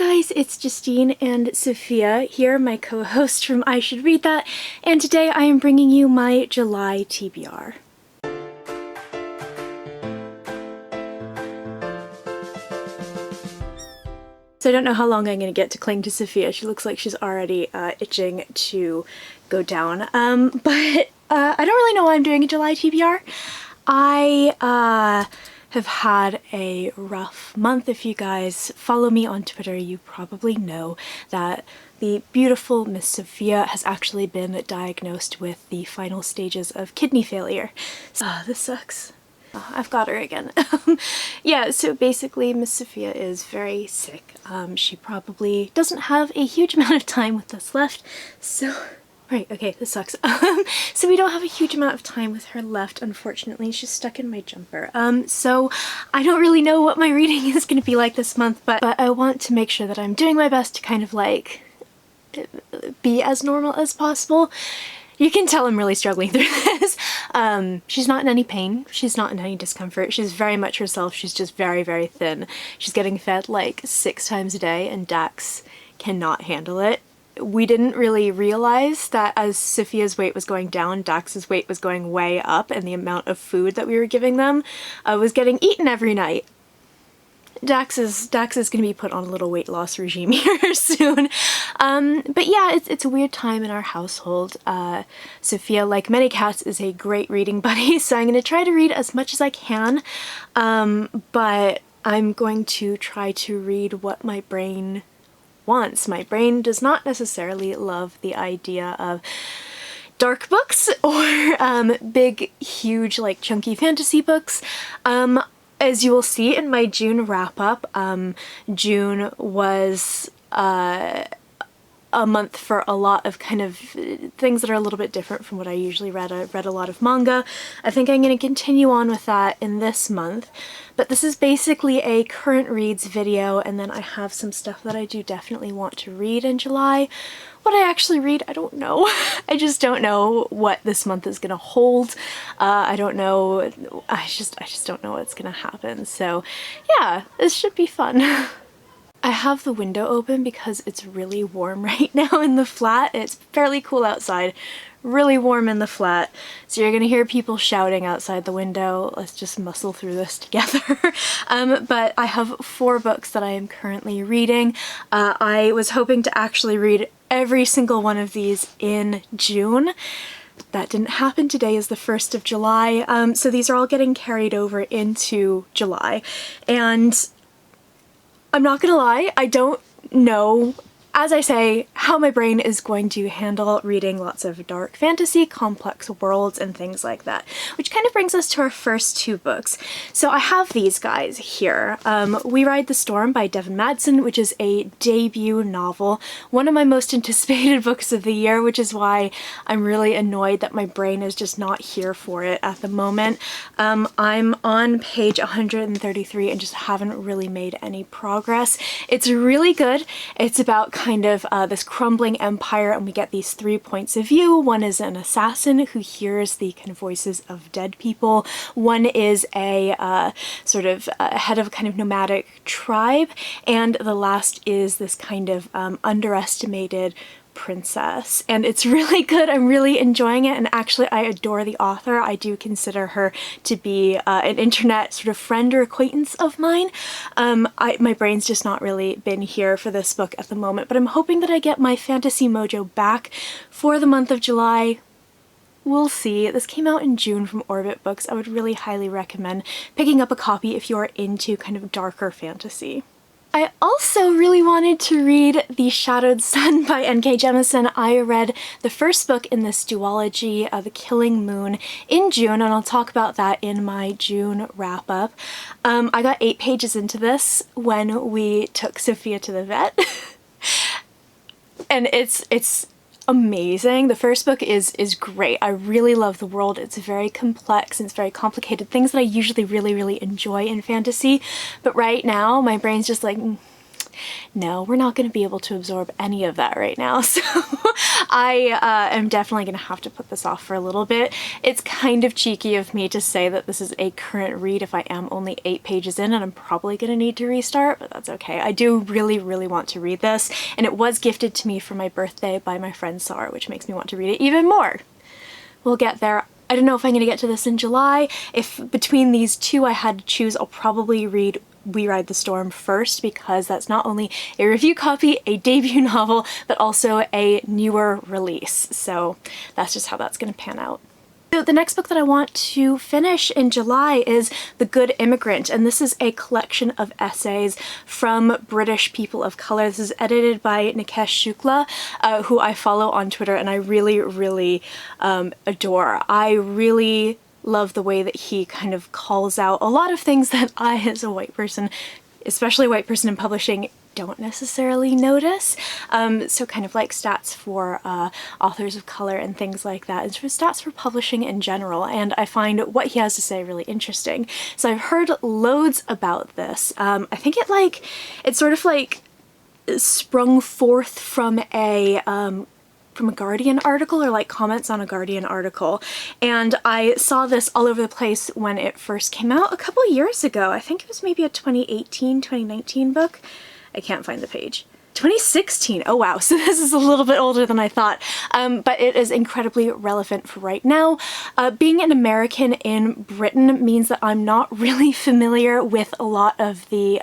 guys, it's Justine and Sophia here, my co-host from I Should Read That, and today I am bringing you my July TBR. So I don't know how long I'm going to get to cling to Sophia. She looks like she's already itching to go down. But I don't really know why I'm doing a July TBR. I have had a rough month. If you guys follow me on Twitter, you probably know that the beautiful Miss Sophia has actually been diagnosed with the final stages of kidney failure. So, this sucks. I've got her again. Yeah, so basically Miss Sophia is very sick. She probably doesn't have a huge amount of time with us left, so... Right, okay, this sucks. So we don't have a huge amount of time with her left, unfortunately. She's stuck in my jumper. So I don't really know what my reading is going to be like this month, but I want to make sure that I'm doing my best to kind of like be as normal as possible. You can tell I'm really struggling through this. She's not in any pain. She's not in any discomfort. She's very much herself. She's just very, very thin. She's getting fed like 6 times a day and Dax cannot handle it. We didn't really realize that as Sophia's weight was going down, Dax's weight was going way up, and the amount of food that we were giving them was getting eaten every night. Dax is going to be put on a little weight loss regime here soon. But yeah, it's a weird time in our household. Sophia, like many cats, is a great reading buddy, so I'm going to try to read as much as I can. But I'm going to try to read what my brain wants. My brain does not necessarily love the idea of dark books or big, huge, like chunky fantasy books. As you will see in my June wrap-up, June was a month for a lot of kind of things that are a little bit different from what I usually read. I read a lot of manga. I think I'm going to continue on with that in this month. But this is basically a current reads video, and then I have some stuff that I do definitely want to read in July. What I actually read, I don't know. I just don't know what this month is gonna hold. I don't know. I just don't know what's gonna happen. So yeah, this should be fun. I have the window open because it's really warm right now in the flat. It's fairly cool outside, really warm in the flat. So you're gonna hear people shouting outside the window. Let's just muscle through this together. But I have 4 books that I am currently reading. I was hoping to actually read every single one of these in June. That didn't happen. Today is the 1st of July. So these are all getting carried over into July. And I'm not gonna lie, I don't know, as I say, how my brain is going to handle reading lots of dark fantasy, complex worlds, and things like that. Which kind of brings us to our first 2 books. So I have these guys here. We Ride the Storm by Devin Madsen, which is a debut novel. One of my most anticipated books of the year, which is why I'm really annoyed that my brain is just not here for it at the moment. I'm on page 133 and just haven't really made any progress. It's really good. It's about kind of this crumbling empire, and we get these 3 points of view. One is an assassin who hears the kind of voices of dead people. One is a sort of head of a kind of nomadic tribe, and the last is this kind of underestimated princess. And it's really good. I'm really enjoying it, and actually I adore the author. I do consider her to be an internet sort of friend or acquaintance of mine. My brain's just not really been here for this book at the moment, but I'm hoping that I get my fantasy mojo back for the month of July. We'll see. This came out in June from Orbit Books. I would really highly recommend picking up a copy if you're into kind of darker fantasy. I also really wanted to read The Shadowed Sun by N.K. Jemisin. I read the first book in this duology, The Killing Moon, in June, and I'll talk about that in my June wrap-up. I got 8 pages into this when we took Sophia to the vet. And it's amazing. The first book is great. I really love the world. It's very complex and it's very complicated. Things that I usually really enjoy in fantasy. But right now, my brain's just like, no, we're not going to be able to absorb any of that right now. So I am definitely going to have to put this off for a little bit. It's kind of cheeky of me to say that this is a current read if I am only 8 pages in, and I'm probably going to need to restart, but that's okay. I do really, really want to read this, and it was gifted to me for my birthday by my friend Sarah, which makes me want to read it even more. We'll get there. I don't know if I'm going to get to this in July. If between these two I had to choose, I'll probably read We Ride the Storm first, because that's not only a review copy, a debut novel, but also a newer release. So that's just how that's going to pan out. So the next book that I want to finish in July is The Good Immigrant, and this is a collection of essays from British people of color. This is edited by Nikesh Shukla, who I follow on Twitter and I really, really adore. I really love the way that he kind of calls out a lot of things that I, as a white person, especially a white person in publishing, don't necessarily notice. So kind of like stats for authors of color and things like that, and stats for publishing in general, and I find what he has to say really interesting. So I've heard loads about this. I think it sort of like sprung forth from a Guardian article, or like comments on a Guardian article, and I saw this all over the place when it first came out a couple years ago. I think it was maybe a 2018, 2019 book. I can't find the page. 2016, oh wow, so this is a little bit older than I thought, but it is incredibly relevant for right now. Being an American in Britain means that I'm not really familiar with a lot of the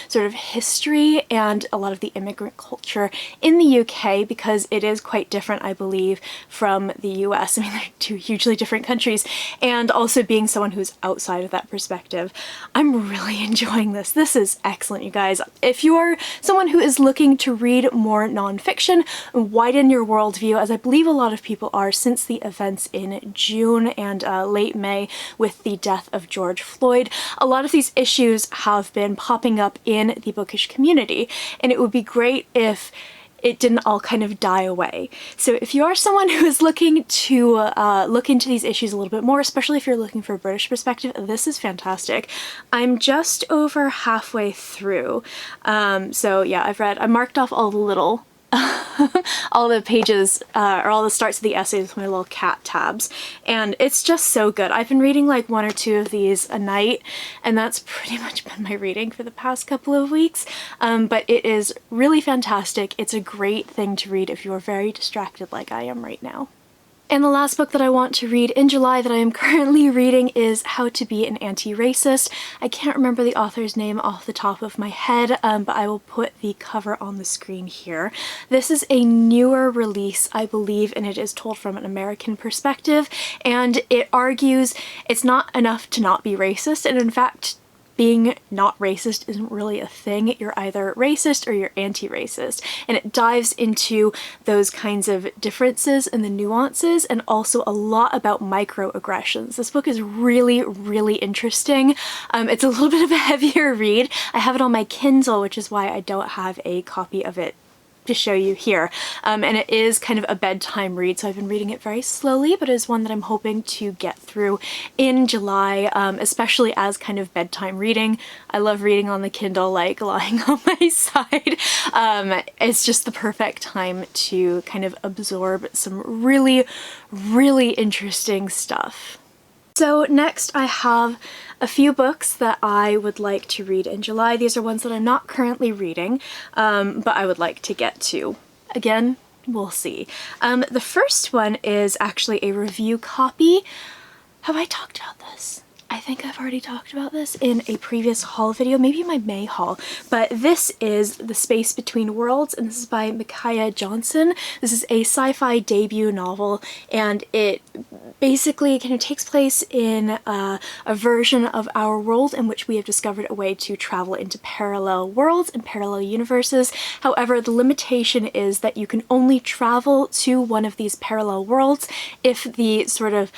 sort of history and a lot of the immigrant culture in the UK, because it is quite different, I believe, from the US. I mean, they're two hugely different countries, and also being someone who's outside of that perspective, I'm really enjoying this. This is excellent, you guys. If you are someone who is looking to read more nonfiction, widen your worldview, as I believe a lot of people are since the events in June and late May with the death of George Floyd. A lot of these issues have been popping up in the bookish community, and it would be great if it didn't all kind of die away. So if you are someone who is looking to look into these issues a little bit more, especially if you're looking for a British perspective, this is fantastic. I'm just over halfway through. So yeah, I marked off all the little all the pages or all the starts of the essays with my little cat tabs, and it's just so good. I've been reading like 1 or 2 of these a night, and that's pretty much been my reading for the past couple of weeks, but it is really fantastic. It's a great thing to read if you're very distracted like I am right now. And the last book that I want to read in July that I am currently reading is How to Be an Anti-Racist. I can't remember the author's name off the top of my head, but I will put the cover on the screen here. This is a newer release, I believe, and it is told from an American perspective, and it argues it's not enough to not be racist, and in fact, being not racist isn't really a thing. You're either racist or you're anti-racist, and it dives into those kinds of differences and the nuances, and also a lot about microaggressions. This book is really, really interesting. It's a little bit of a heavier read. I have it on my Kindle, which is why I don't have a copy of it to show you here, and it is kind of a bedtime read, so I've been reading it very slowly, but it is one that I'm hoping to get through in July, especially as kind of bedtime reading. I love reading on the Kindle, like lying on my side. It's just the perfect time to kind of absorb some really, really interesting stuff. So next I have a few books that I would like to read in July. These are ones that I'm not currently reading, but I would like to get to. Again, we'll see. The first one is actually a review copy. Have I talked about this? I think I've already talked about this in a previous haul video, maybe my May haul, but this is The Space Between Worlds, and this is by Micaiah Johnson. This is a sci-fi debut novel, and it basically kind of takes place in a version of our world in which we have discovered a way to travel into parallel worlds and parallel universes. However, the limitation is that you can only travel to one of these parallel worlds if the sort of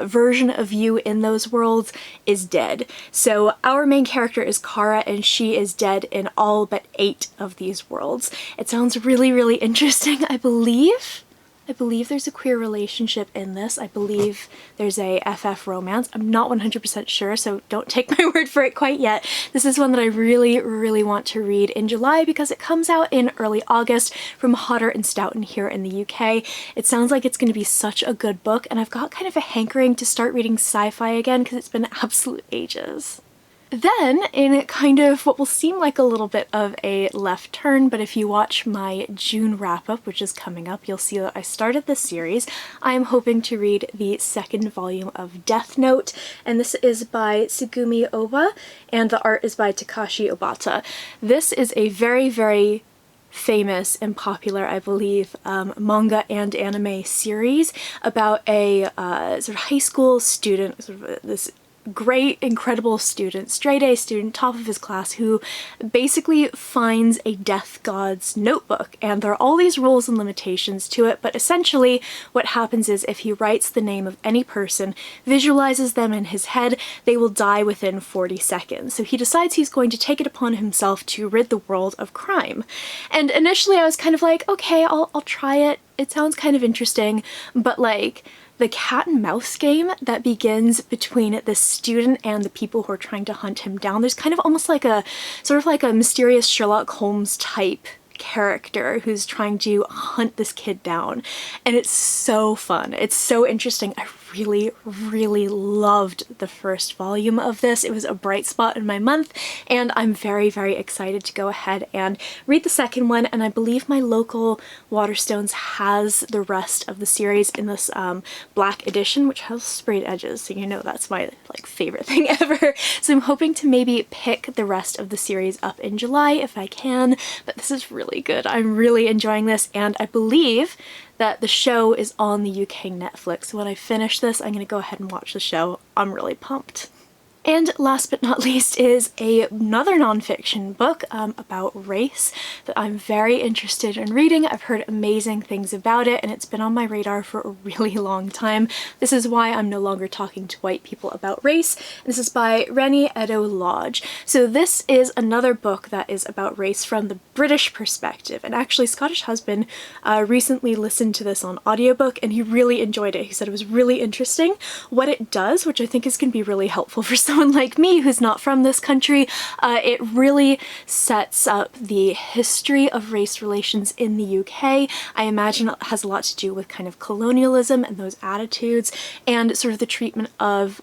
version of you in those worlds is dead. So our main character is Kara, and she is dead in all but 8 of these worlds. It sounds really, really interesting, I believe. I believe there's a queer relationship in this. I believe there's a FF romance. I'm not 100% sure, so don't take my word for it quite yet. This is one that I really, really want to read in July because it comes out in early August from Hodder and Stoughton here in the UK. It sounds like it's going to be such a good book, and I've got kind of a hankering to start reading sci-fi again because it's been absolute ages. Then, in kind of what will seem like a little bit of a left turn, but if you watch my June wrap-up, which is coming up, you'll see that I started this series. I am hoping to read the second volume of Death Note, and this is by Tsugumi Oba, and the art is by Takashi Obata. This is a very, very famous and popular, I believe, manga and anime series about a sort of high school student, sort of this great, incredible student, straight A student, top of his class, who basically finds a death god's notebook, and there are all these rules and limitations to it, but essentially what happens is if he writes the name of any person, visualizes them in his head, they will die within 40 seconds. So he decides he's going to take it upon himself to rid the world of crime. And initially I was kind of like, okay, I'll try it. It sounds kind of interesting, but like, the cat and mouse game that begins between this student and the people who are trying to hunt him down, there's kind of almost like a sort of like a mysterious Sherlock Holmes type character who's trying to hunt this kid down, and it's so fun. It's so interesting. I really, really loved the first volume of this. It was a bright spot in my month, and I'm very, very excited to go ahead and read the second one, and I believe my local Waterstones has the rest of the series in this black edition, which has sprayed edges, so you know that's my like favorite thing ever. So I'm hoping to maybe pick the rest of the series up in July if I can, but this is really good. I'm really enjoying this, and I believe that the show is on the UK Netflix. So when I finish this, I'm going to go ahead and watch the show. I'm really pumped. And last but not least is another nonfiction book about race that I'm very interested in reading. I've heard amazing things about it, and it's been on my radar for a really long time. This is why I'm no longer talking to white people about race. This is by Rennie Edo Lodge. So this is another book that is about race from the British perspective, and actually Scottish Husband recently listened to this on audiobook and he really enjoyed it. He said it was really interesting. What it does, which I think is going to be really helpful for someone like me who's not from this country, it really sets up the history of race relations in the UK. I imagine it has a lot to do with kind of colonialism and those attitudes and sort of the treatment of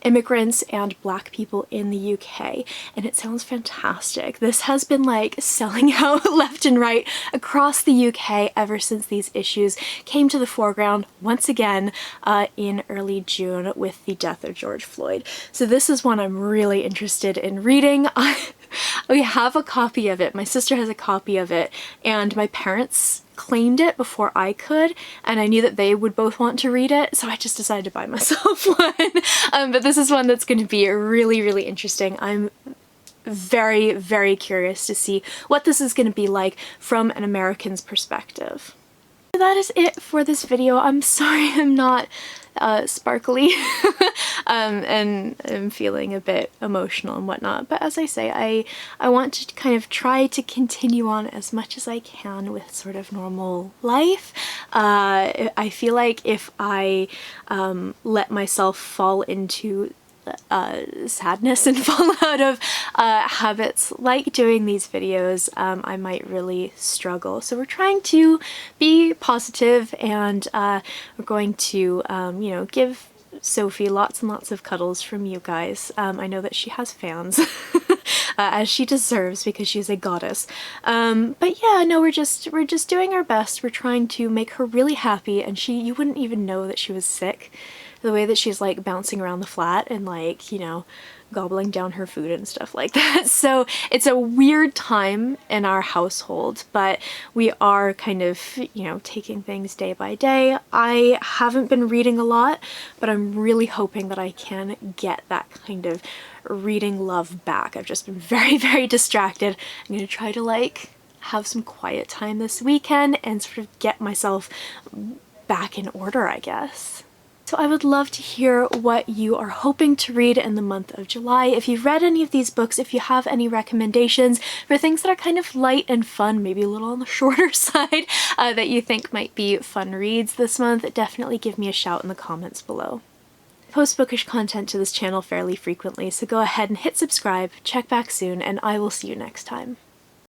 immigrants and black people in the UK, and it sounds fantastic. This has been like selling out left and right across the UK ever since these issues came to the foreground once again in early June with the death of George Floyd. So this is one I'm really interested in reading. We have a copy of it. My sister has a copy of it, and my parents claimed it before I could, and I knew that they would both want to read it, so I just decided to buy myself one. But this is one that's going to be really, really interesting. I'm very, very curious to see what this is going to be like from an American's perspective. That is it for this video. I'm sorry I'm not sparkly and I'm feeling a bit emotional and whatnot, but as I say, I want to kind of try to continue on as much as I can with sort of normal life. I feel like if I let myself fall into sadness and fall out of habits like doing these videos, I might really struggle. So we're trying to be positive, and we're going to, you know, give Sophie lots and lots of cuddles from you guys. I know that she has fans, as she deserves because she's a goddess. But yeah, no, we're just doing our best. We're trying to make her really happy, and you wouldn't even know that she was sick. The way that she's like bouncing around the flat and like, you know, gobbling down her food and stuff like that. So it's a weird time in our household, but we are kind of, you know, taking things day by day. I haven't been reading a lot, but I'm really hoping that I can get that kind of reading love back. I've just been very, very distracted. I'm gonna try to like have some quiet time this weekend and sort of get myself back in order, I guess. So I would love to hear what you are hoping to read in the month of July. If you've read any of these books, if you have any recommendations for things that are kind of light and fun, maybe a little on the shorter side, that you think might be fun reads this month, definitely give me a shout in the comments below. I post bookish content to this channel fairly frequently, so go ahead and hit subscribe, check back soon, and I will see you next time.